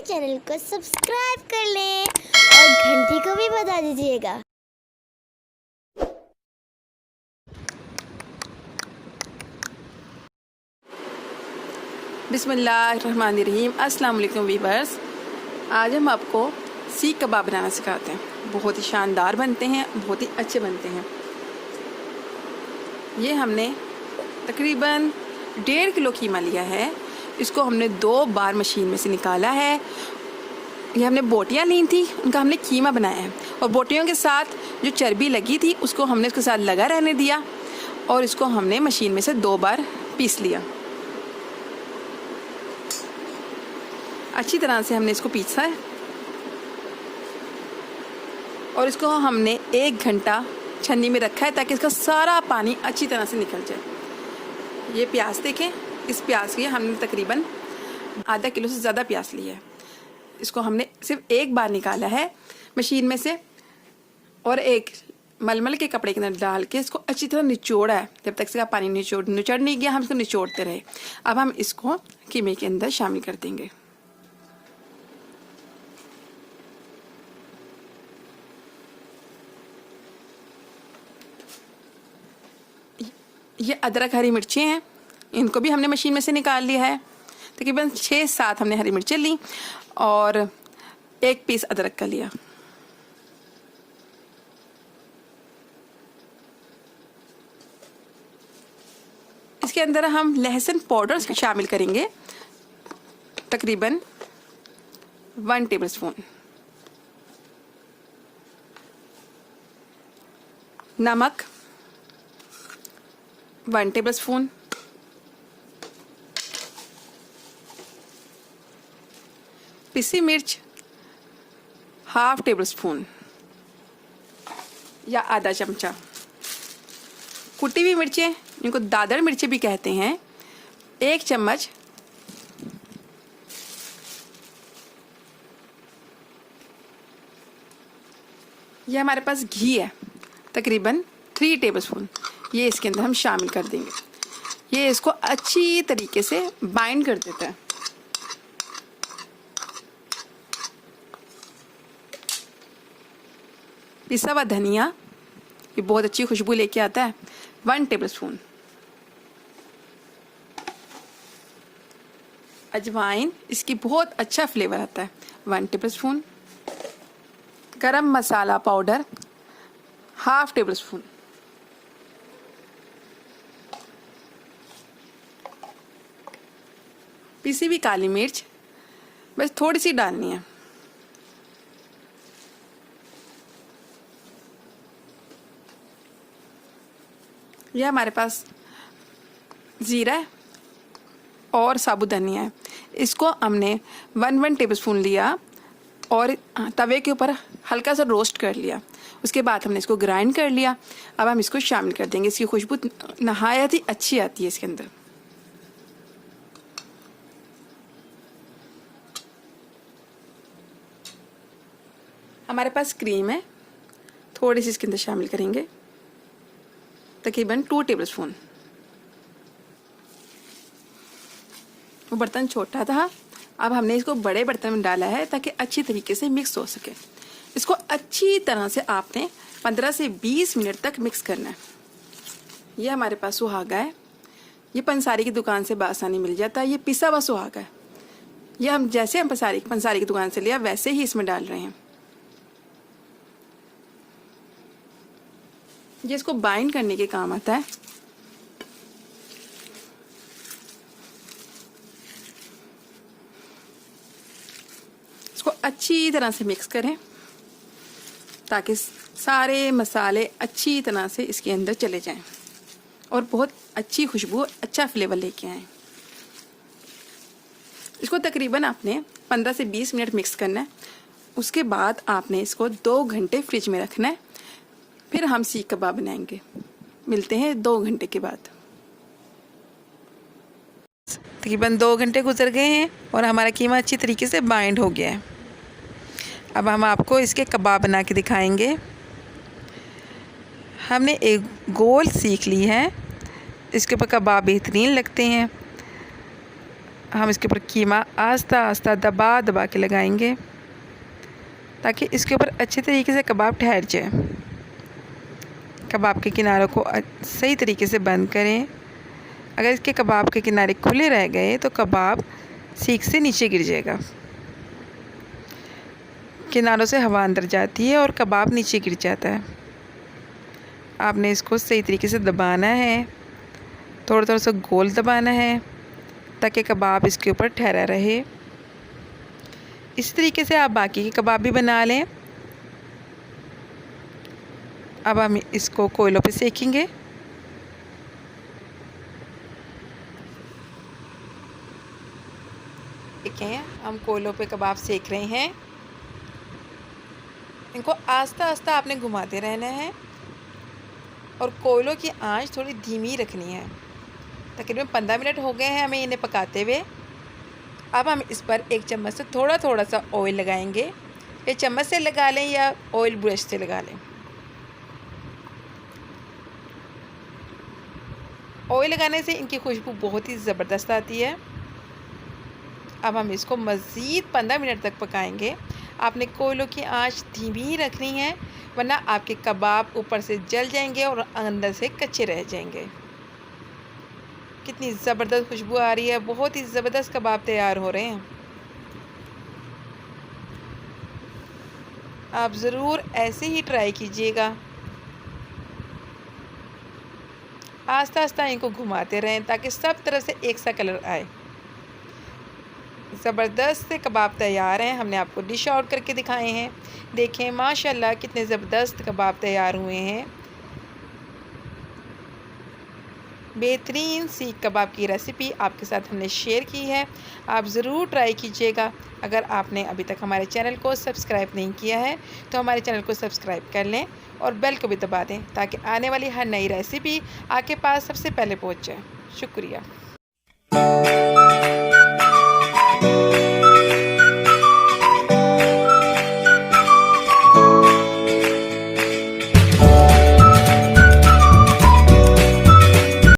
Channel को subscribe कर लें और घंटी को भी बजा दीजिएगा। बिस्मिल्लाहिर्रहमानिर्रहीम। अस्सलाम वालेकुम वीवर्स। आज हम आपको सीख कबाब बनाना सिखाते हैं। बहुत ही शानदार बनते हैं, बहुत ही अच्छे बनते हैं। ये हमने तकरीबन 1.5 किलो कीमा लिया है। इसको हमने 2 बार मशीन में से निकाला है। ये हमने बोटियाँ ली थी, उनका हमने कीमा बनाया है और बोटियों के साथ जो चर्बी लगी थी उसको हमने उसके साथ लगा रहने दिया और इसको हमने मशीन में से 2 बार पीस लिया। अच्छी तरह से हमने इसको पीसा है और इसको हमने 1 घंटा छन्नी में रखा है ताकि इसका सारा पानी अच्छी तरह से निकल जाए। ये प्याज देखें, इस प्याज के हमने तकरीबन आधा किलो से ज़्यादा प्याज लिया है। इसको हमने सिर्फ 1 बार निकाला है मशीन में से और एक मलमल के कपड़े के अंदर डाल के इसको अच्छी तरह निचोड़ा है। जब तक इसका पानी निचोड़ नहीं गया हम इसको निचोड़ते रहे। अब हम इसको कीमे के अंदर शामिल कर देंगे। ये अदरक हरी मिर्चें हैं, इनको भी हमने मशीन में से निकाल लिया है। तकरीबन 6-7 हमने हरी मिर्चें ली और 1 पीस अदरक का लिया। इसके अंदर हम लहसुन पाउडर शामिल करेंगे, तकरीबन 1 टेबलस्पून। नमक 1 टेबलस्पून। पिसी मिर्च 1/2 टेबलस्पून या आधा चमचा। कुटी हुई मिर्चें, इनको दादड़ मिर्चें भी कहते हैं, 1 चम्मच। ये हमारे पास घी है, तकरीबन 3 टेबलस्पून। ये इसके अंदर हम शामिल कर देंगे। ये इसको अच्छी तरीके से बाइंड कर देता है। पिसा हुआ धनिया, ये बहुत अच्छी खुशबू लेके आता है, 1 टेबलस्पून। अजवाइन, इसकी बहुत अच्छा फ्लेवर आता है, 1 टेबलस्पून। गरम मसाला पाउडर 1/2 टेबलस्पून। पिसी हुई काली मिर्च बस थोड़ी सी डालनी है। यह हमारे पास ज़ीरा है और साबुत धनिया है। इसको हमने 1 टेबलस्पून लिया और तवे के ऊपर हल्का सा रोस्ट कर लिया। उसके बाद हमने इसको ग्राइंड कर लिया। अब हम इसको शामिल कर देंगे। इसकी खुशबू नहायत ही अच्छी आती है इसके अंदर। हमारे पास क्रीम है, थोड़ी सी इसके अंदर शामिल करेंगे, तकरीबन 2 टेबलस्पून। वो बर्तन छोटा था, अब हमने इसको बड़े बर्तन में डाला है ताकि अच्छी तरीके से मिक्स हो सके। इसको अच्छी तरह से आपने 15 से 20 मिनट तक मिक्स करना है। ये हमारे पास सुहागा है, ये पंसारी की दुकान से बआसानी मिल जाता है। ये पिसा हुआ सुहागा है। ये हम जैसे हम पंसारी की दुकान से लिया वैसे ही इसमें डाल रहे हैं। ये इसको बाइंड करने के काम आता है। इसको अच्छी तरह से मिक्स करें ताकि सारे मसाले अच्छी तरह से इसके अंदर चले जाएं और बहुत अच्छी खुशबू, अच्छा फ्लेवर लेके आएं। इसको तकरीबन आपने 15 से 20 मिनट मिक्स करना है। उसके बाद आपने इसको 2 घंटे फ्रिज में रखना है। फिर हम सीख कबाब बनाएंगे। मिलते हैं 2 घंटे के बाद। तकरीबन 2 घंटे गुजर गए हैं और हमारा कीमा अच्छी तरीके से बाइंड हो गया है। अब हम आपको इसके कबाब बना के दिखाएंगे। हमने एक गोल सीख ली है, इसके ऊपर कबाब बेहतरीन लगते हैं। हम इसके ऊपर कीमा आस्ता आस्ता दबा दबा के लगाएंगे ताकि इसके ऊपर अच्छे तरीके से कबाब ठहर जाए। कबाब के किनारों को सही तरीके से बंद करें। अगर इसके कबाब के किनारे खुले रह गए तो कबाब सीख से नीचे गिर जाएगा। किनारों से हवा अंदर जाती है और कबाब नीचे गिर जाता है। आपने इसको सही तरीके से दबाना है, थोड़ा थोड़ा सा गोल दबाना है ताकि कबाब इसके ऊपर ठहरा रहे। इसी तरीके से आप बाकी के कबाब भी बना लें। अब हम इसको कोयलों पे सेकेंगे। देखें, हम कोयलों पे कबाब सेक रहे हैं। इनको आस्ता आस्ता आपने घुमाते रहना है और कोयलों की आंच थोड़ी धीमी रखनी है। तकरीबन 15 मिनट हो गए हैं हमें इन्हें पकाते हुए। अब हम इस पर एक चम्मच से थोड़ा थोड़ा सा ऑयल लगाएंगे। ये चम्मच से लगा लें या ऑयल ब्रश से लगा लें। ऑयल लगाने से इनकी खुशबू बहुत ही ज़बरदस्त आती है। अब हम इसको मज़ीद 15 मिनट तक पकाएंगे। आपने कोयलों की आंच धीमी ही रखनी है, वरना आपके कबाब ऊपर से जल जाएंगे और अंदर से कच्चे रह जाएंगे। कितनी ज़बरदस्त खुशबू आ रही है, बहुत ही ज़बरदस्त कबाब तैयार हो रहे हैं। आप ज़रूर ऐसे ही ट्राई कीजिएगा। आस्ता आस्ता इनको घुमाते रहें ताकि सब तरफ से एक सा कलर आए। ज़बरदस्त से कबाब तैयार हैं। हमने आपको डिश आउट करके दिखाए हैं। देखें माशाल्लाह कितने ज़बरदस्त कबाब तैयार हुए हैं। बेहतरीन सीख कबाब की रेसिपी आपके साथ हमने शेयर की है। आप ज़रूर ट्राई कीजिएगा। अगर आपने अभी तक हमारे चैनल को सब्सक्राइब नहीं किया है तो हमारे चैनल को सब्सक्राइब कर लें और बेल को भी दबा दें ताकि आने वाली हर नई रेसिपी आपके पास सबसे पहले पहुंच जाए। शुक्रिया।